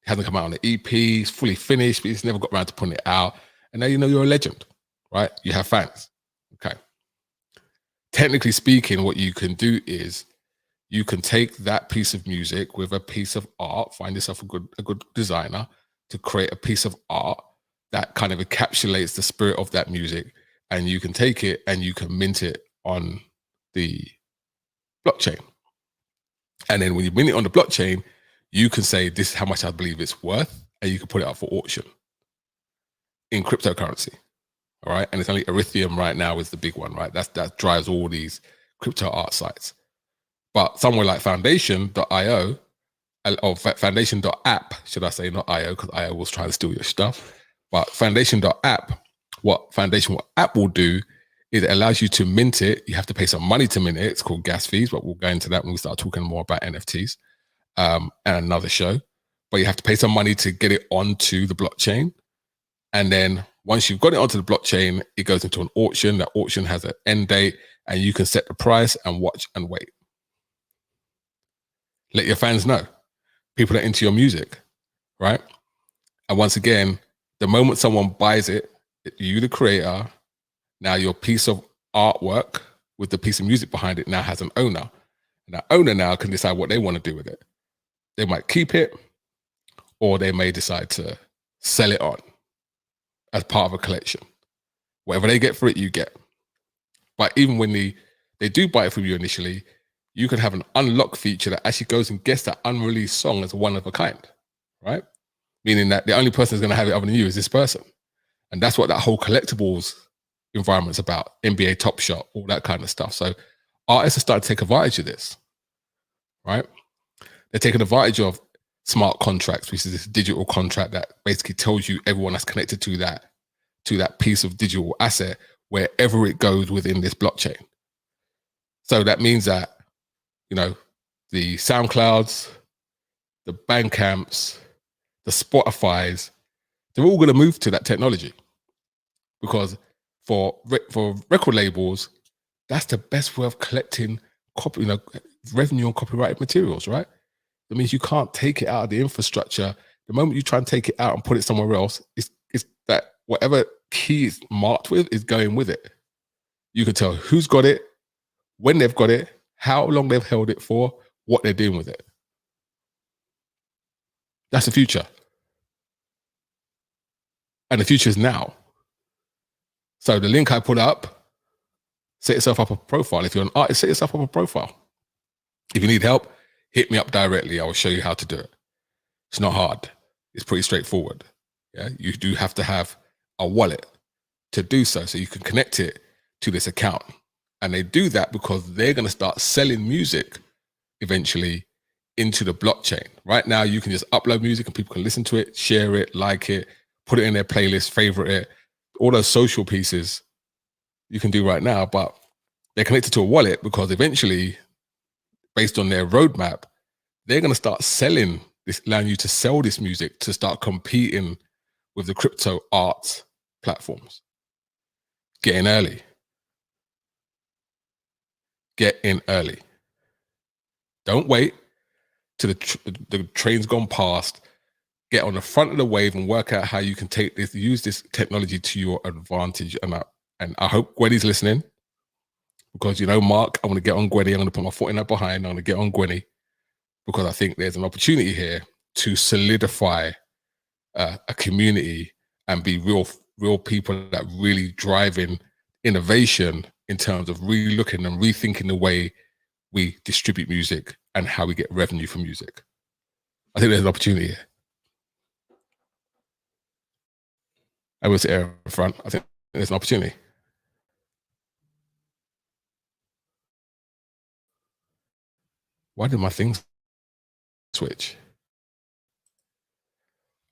It hasn't come out on the EP, it's fully finished, but it's never got around to putting it out. And now you know you're a legend, right? You have fans, okay? Technically speaking, what you can do is you can take that piece of music with a piece of art, find yourself a good designer to create a piece of art that kind of encapsulates the spirit of that music. And you can take it and you can mint it on the blockchain. And then when you mint it on the blockchain, you can say, this is how much I believe it's worth. And you can put it up for auction in cryptocurrency. All right. And it's only Ethereum right now is the big one, right? That drives all these crypto art sites. But somewhere like foundation.io or foundation.app, should I say, not IO, because IO was trying to steal your stuff. But foundation.app, what app will do is it allows you to mint it. You have to pay some money to mint it. It's called gas fees, but we'll go into that when we start talking more about NFTs and another show. But you have to pay some money to get it onto the blockchain. And then once you've got it onto the blockchain, it goes into an auction. That auction has an end date and you can set the price and watch and wait. Let your fans know. People are into your music, right? And once again, the moment someone buys it, you, the creator, now your piece of artwork with the piece of music behind it now has an owner. And that owner now can decide what they want to do with it. They might keep it, or they may decide to sell it on as part of a collection. Whatever they get for it, you get. But even when they do buy it from you initially, you can have an unlock feature that actually goes and gets that unreleased song as one of a kind, right? Meaning that the only person who's going to have it other than you is this person. And that's what that whole collectibles environment's about, NBA Top Shot, all that kind of stuff. So artists are starting to take advantage of this, right? They're taking advantage of smart contracts, which is this digital contract that basically tells you everyone that's connected to that piece of digital asset, wherever it goes within this blockchain. So that means that, you know, the SoundClouds, the Bandcamps, the Spotifys, they're all going to move to that technology because for record labels, that's the best way of collecting revenue on copyrighted materials, right? That means you can't take it out of the infrastructure. The moment you try and take it out and put it somewhere else, it's that whatever key is marked with is going with it. You can tell who's got it, when they've got it, how long they've held it for, what they're doing with it. That's the future. And the future is now. So the link I put up, set yourself up a profile. If you're an artist, set yourself up a profile. If you need help, hit me up directly. I will show you how to do it. It's not hard. It's pretty straightforward. Yeah, you do have to have a wallet to do so you can connect it to this account. And they do that because they're going to start selling music eventually into the blockchain. Right now, you can just upload music and people can listen to it, share it, like it, put it in their playlist, favorite it. All those social pieces you can do right now, but they're connected to a wallet because eventually, based on their roadmap, they're going to start selling this, allowing you to sell this music to start competing with the crypto art platforms. Get in early. Get in early. Don't wait till the train's gone past. Get on the front of the wave and work out how you can use this technology to your advantage. And I hope Gwenny's listening, because, Mark, I want to get on Gwenny. I'm going to put my foot in her behind. I'm going to get on Gwenny, because I think there's an opportunity here to solidify a community and be real people that really driving innovation in terms of really looking and rethinking the way we distribute music and how we get revenue from music. I think there's an opportunity here. I will sit here in front. I think there's an opportunity. Why did my things switch?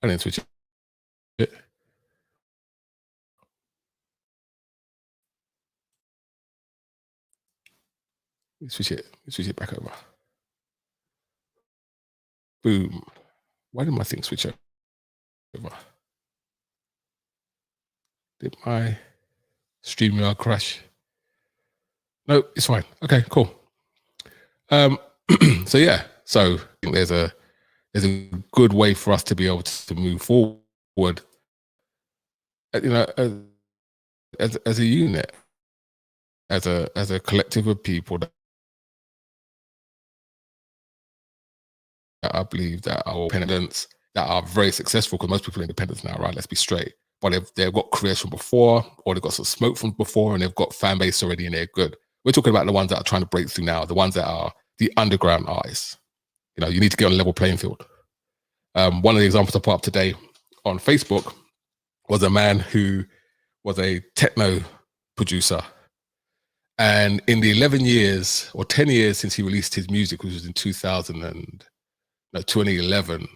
I didn't switch it. Switch it back over. Boom. Why did my thing switch over? Did my StreamYard crash? No, it's fine. Okay, cool. So I think there's a good way for us to be able to move forward, as a unit, as a collective of people that I believe that are independents, that are very successful, because most people are independents now, right? Let's be straight. But they've got careers from before, or they've got some smoke from before, and they've got fan base already, and they're good. We're talking about the ones that are trying to break through now, the ones that are the underground artists. You need to get on a level playing field. One of the examples I put up today on Facebook was a man who was a techno producer. And in the 11 years or 10 years since he released his music, which was in 2011,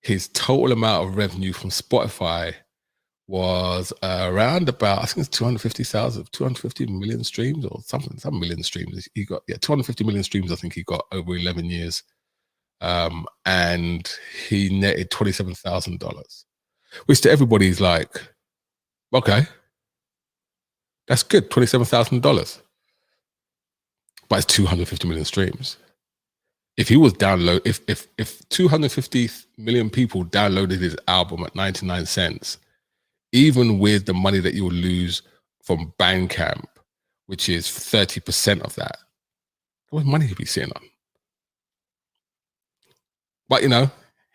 his total amount of revenue from Spotify was around about, I think it's 250 million streams or something, some million streams. He got 250 million streams, I think he got over 11 years. And he netted $27,000, which to everybody is like, okay, that's good, $27,000. But it's 250 million streams. If he was if 250 million people downloaded his album at 99 cents, even with the money that you'll lose from Bandcamp, which is 30% of that, what money he'd be sitting on. But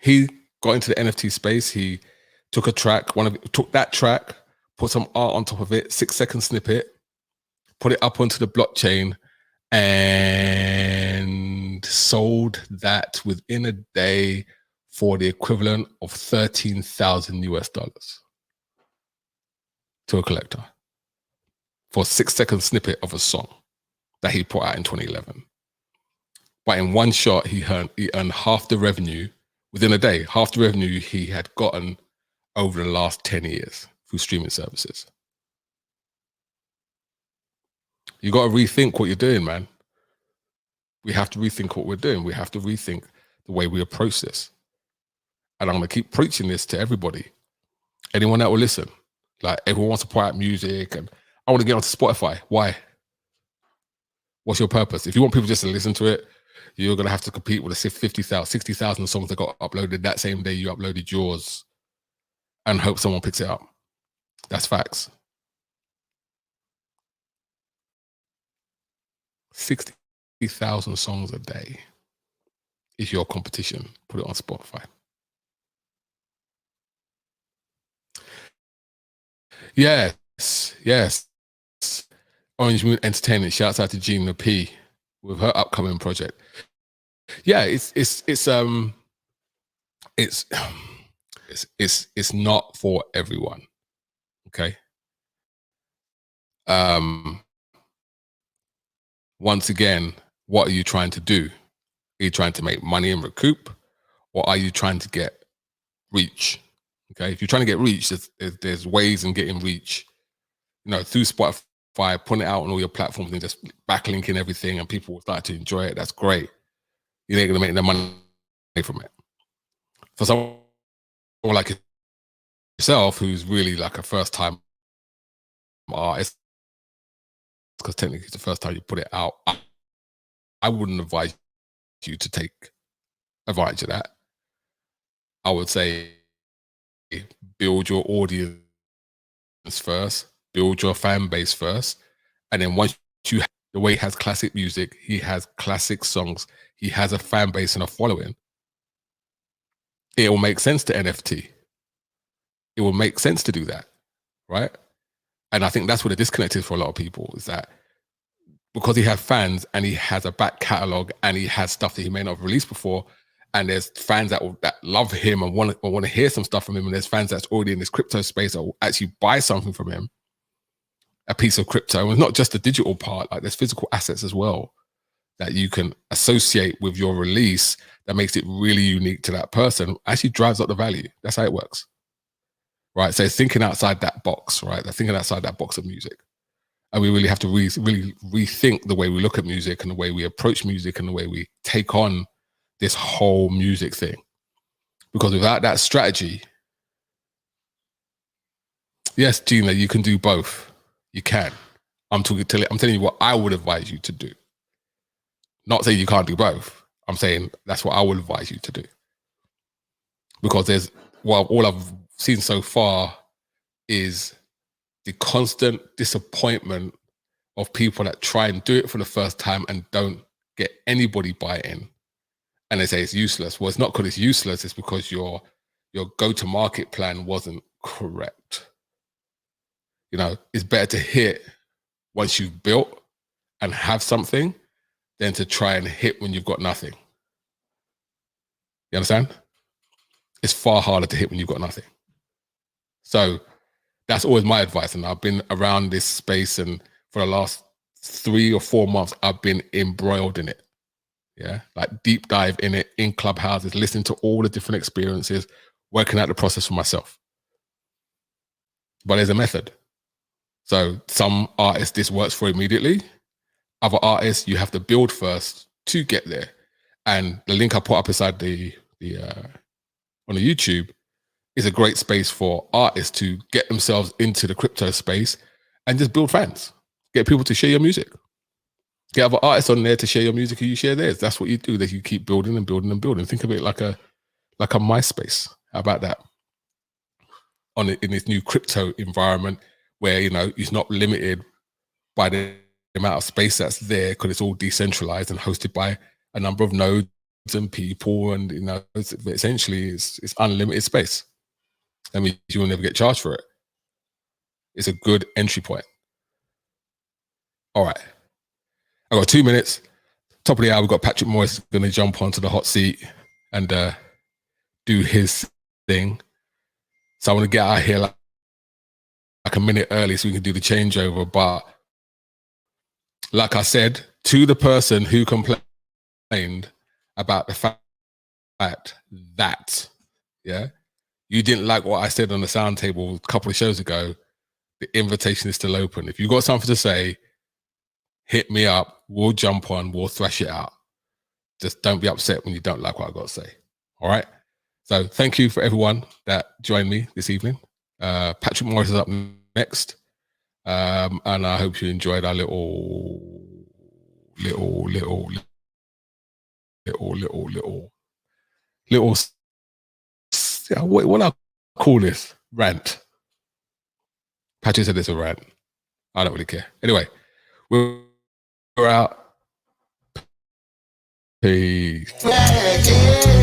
he got into the NFT space. He took a track, took that track, put some art on top of it, 6-second snippet, put it up onto the blockchain, and sold that within a day for the equivalent of $13,000 to a collector for a 6-second snippet of a song that he put out in 2011. But in one shot, he earned half the revenue within a day, half the revenue he had gotten over the last 10 years through streaming services. You got to rethink what you're doing, man. We have to rethink what we're doing. We have to rethink the way we approach this. And I'm going to keep preaching this to everybody. Anyone that will listen. Like, everyone wants to put out music, and I want to get onto Spotify. Why? What's your purpose? If you want people just to listen to it, you're going to have to compete with the 50,000, 60,000 songs that got uploaded that same day you uploaded yours, and hope someone picks it up. That's facts. 60,000 songs a day is your competition. Put it on Spotify. Yes. Orange Moon Entertainment. Shouts out to Gina P with her upcoming project. Yeah, it's not for everyone. Okay. Once again, what are you trying to do? Are you trying to make money and recoup, or are you trying to get reach? Okay, if you're trying to get reach, there's ways in getting reach. Through Spotify, putting it out on all your platforms and just backlinking everything, and people will start to enjoy it. That's great. You ain't gonna make the money from it. For someone like yourself, who's really like a first-time artist, because technically it's the first time you put it out, I wouldn't advise you to take advantage of that. I would say build your audience first, build your fan base first, and then once you, the way he has classic music, he has classic songs, he has a fan base and a following, it will make sense to NFT. It will make sense to do that, right? And I think that's where the disconnect is for a lot of people, is that because he has fans and he has a back catalogue and he has stuff that he may not have released before, and there's fans that love him and want to hear some stuff from him, and there's fans that's already in this crypto space that will actually buy something from him, a piece of crypto. And it's not just the digital part, like there's physical assets as well that you can associate with your release that makes it really unique to that person, actually drives up the value. That's how it works, right? So it's thinking outside that box, right? They're thinking outside that box of music. And we really have to really rethink the way we look at music and the way we approach music and the way we take on this whole music thing. Because without that strategy, yes, Gina, you can do both. You can. I'm telling you what I would advise you to do. Not saying you can't do both. I'm saying that's what I would advise you to do. Because all I've seen so far is the constant disappointment of people that try and do it for the first time and don't get anybody buy-in. And they say it's useless. Well, it's not because it's useless. It's because your go-to-market plan wasn't correct. You know, it's better to hit once you've built and have something than to try and hit when you've got nothing. You understand? It's far harder to hit when you've got nothing. So that's always my advice. And I've been around this space, and for the last 3 or 4 months, I've been embroiled in it. Yeah, like deep dive in it, in Clubhouses, listening to all the different experiences, working out the process for myself. But there's a method. So some artists, this works for immediately. Other artists, you have to build first to get there. And the link I put up inside on the YouTube is a great space for artists to get themselves into the crypto space and just build fans. Get people to share your music. Get other artists on there to share your music and you share theirs. That's what you do, that you keep building and building and building. Think of it like a MySpace. How about that? In this new crypto environment where, you know, it's not limited by the amount of space that's there because it's all decentralized and hosted by a number of nodes and people, and, you know, essentially it's unlimited space. I mean, you will never get charged for it. It's a good entry point. All right. I've got 2 minutes. Top of the hour, we've got Patrick Morris going to jump onto the hot seat and do his thing. So I want to get out of here like a minute early so we can do the changeover. But like I said, to the person who complained about the fact that, yeah, you didn't like what I said on the sound table a couple of shows ago, the invitation is still open. If you've got something to say, hit me up. We'll jump on. We'll thrash it out. Just don't be upset when you don't like what I got to say. All right? So thank you for everyone that joined me this evening. Patrick Morris is up next. And I hope you enjoyed our little what I call this? Rant. Patrick said it's a rant. I don't really care. Anyway, we're out. Peace.